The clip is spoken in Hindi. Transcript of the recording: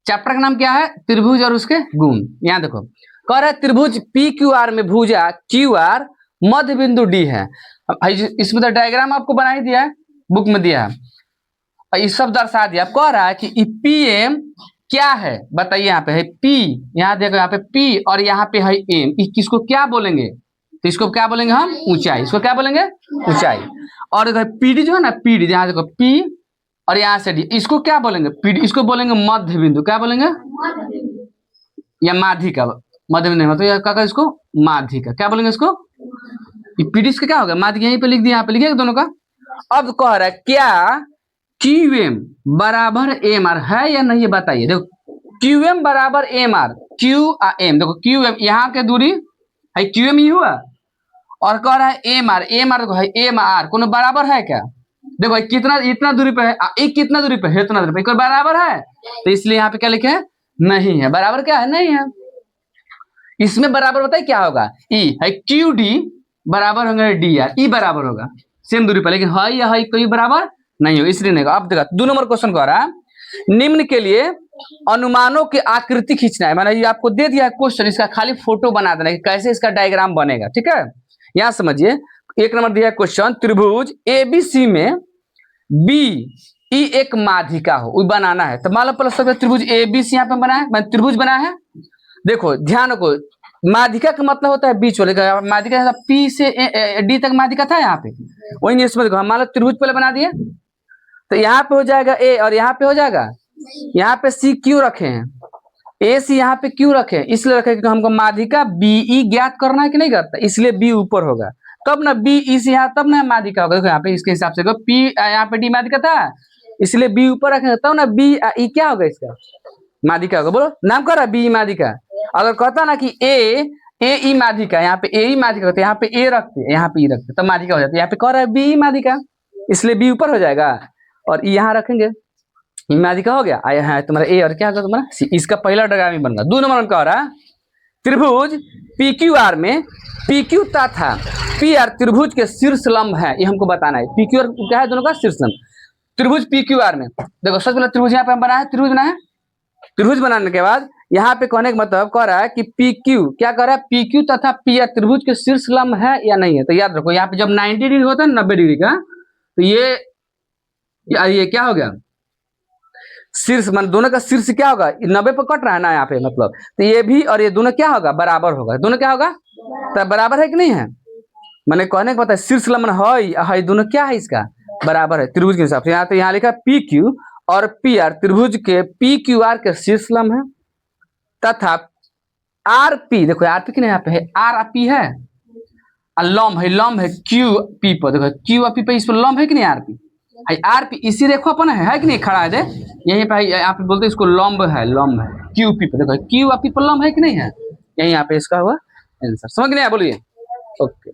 चैप्टर का नाम क्या है? त्रिभुज और उसके गुण। यहाँ देखो कह रहा है त्रिभुज पी क्यू आर में भुजा क्यू आर मध्य बिंदु डी है। इसमें तो डायग्राम आपको बना ही दिया है, बुक में दिया है, और ये सब दर्शा दिया। कह रहा है कि पी एम क्या है बताइए। यहाँ पे है पी, यहाँ देखो यहाँ पे पी और यहाँ पे है एम, किसको क्या बोलेंगे? तो इसको क्या बोलेंगे हम? ऊंचाई। इसको क्या बोलेंगे? ऊंचाई। और पीडी जो है ना, पीडी यहाँ देखो पी और यहाँ से डी, इसको क्या बोलेंगे? पीडी, इसको बोलेंगे मध्य बिंदु। क्या बोलेंगे? या माध्यिका। मध्य बिंदु मतलब क्या, इसको माध्यिका क्या बोलेंगे इसको? पीडी इसका क्या होगा? माध्यिका। यहीं पे लिख दिया, यहाँ पे लिखिए दोनों का। अब कह रहा है क्या क्यू एम बराबर एम आर है या नहीं, ये बताइए। देखो क्यू एम बराबर एम आर, क्यू एम, देखो क्यू एम यहाँ के दूरी है, क्यू एम ही हुआ, और कह रहा है एम आर, एम आर है एम आर, कोनो बराबर है क्या? देखो कितना, इतना दूरी पे है, एक कितना दूरी पे है? इतना दूरी पे, कोई बराबर है? तो इसलिए यहाँ पे क्या लिखे है? नहीं है। बराबर क्या है? नहीं है। इसमें बराबर बताइए क्या होगा? ई है क्यू डी बराबर होगा डी आर, ई बराबर होगा सेम दूरी पर, लेकिन है या है कोई बराबर नहीं हो, इसलिए नहीं होगा। अब देखा 2 नंबर क्वेश्चन कह रहा है निम्न के लिए अनुमानों की आकृति खींचना है। मैंने ये आपको दे दिया क्वेश्चन, इसका खाली फोटो बना देना है, कैसे इसका डायग्राम बनेगा। ठीक है, यहाँ समझिए। 1 नंबर दिया क्वेश्चन, त्रिभुज एबीसी में बी ई एक माध्यिका हो, वो बनाना है। तो मान लो प्लस त्रिभुज एबीसी यहाँ पे बना है, मैंने त्रिभुज बना है। देखो ध्यान रखो, माध्यिका का मतलब होता है बीच वाले का। माध्यिका पी से डी तक माध्यिका था यहाँ पे, वही इसमें देखो मान लो त्रिभुज पहले बना दिए, तो यहाँ पे हो जाएगा ए और यहाँ पे हो जाएगा, यहाँ पे सी क्यों रखे हैं? ए सी यहाँ पे क्यों रखे हैं? इसलिए रखे कि हमको माध्यिका बी ई ज्ञात करना है कि नहीं करता, इसलिए बी ऊपर होगा, तब ना बी ई से यहाँ, तब ना माध्यिका होगा। देखो यहाँ पे इसके हिसाब से पी यहाँ पे डी माध्यिका था, इसलिए बी ऊपर रखेंगे, तब ना बी ई क्या होगा? इसका माध्यिका होगा। बोलो नाम कर रहा है बी ई माध्यिका। अगर कहता ना कि ए ई माध्यिका, यहाँ पे ए ई माध्यिका होता है, यहाँ पे ए रखते, यहाँ पे ई रखते, तब माध्यिका हो जाती है। यहाँ पे कह रहा है बी ई माध्यिका, इसलिए बी ऊपर हो जाएगा और यहाँ रखेंगे, माध्यिका हो गया। आया है तुम्हारा ए और क्या होगा तुम्हारा सी, इसका पहला डायग्राम बन गया। 2 नंबर में कह रहा है त्रिभुज पी क्यू आर में पी क्यू तथा पी आर त्रिभुज के शीर्ष लंब है, ये हमको बताना है। पी क्यू आर क्या है? दोनों का शीर्ष लंब। त्रिभुज पी क्यू आर में देखो सच बोला, त्रिभुज यहाँ पे हम बना है, त्रिभुज बना है। त्रिभुज बनाने के बाद यहाँ पे कहने का मतलब कह रहा है कि पी क्यू क्या कर रहा है? पी क्यू तथा पी आर त्रिभुज के शीर्ष लंब है या नहीं है। तो याद रखो यहाँ पे जब 90 डिग्री होता है 90 डिग्री का, तो ये क्या हो गया? शीर्ष, मान दोनों का शीर्ष क्या होगा? 90 पर कट रहा है ना यहाँ पे, मतलब तो ये भी और ये दोनों क्या होगा? बराबर होगा। दोनों क्या होगा? तो बराबर है कि नहीं है? मैंने कहने का पता है शीर्ष लंब है, दोनों क्या है? इसका बराबर है त्रिभुज के हिसाब से। यहाँ तो यहाँ लिखा पी क्यू और पी आर त्रिभुज के पी क्यू आर के शीर्ष लंब है, तथा आर पी, देखो आर पी कितने यहाँ पे है? आर पी है, लंब है, लंब है क्यू पी पर। देखो क्यू और पी पे, इस पर लंब है कि नहीं? आर पी आर पी इसी रेखा पर है कि नहीं? खड़ा है, दे यहीं पे यहाँ पे बोलते हैं इसको लंब है, लंब है क्यू पी पर। देखो क्यू और पी पर लंब है कि नहीं है? यही यहाँ पे इसका हुआ आंसर। समझ नहीं आया? बोलिए। ओके।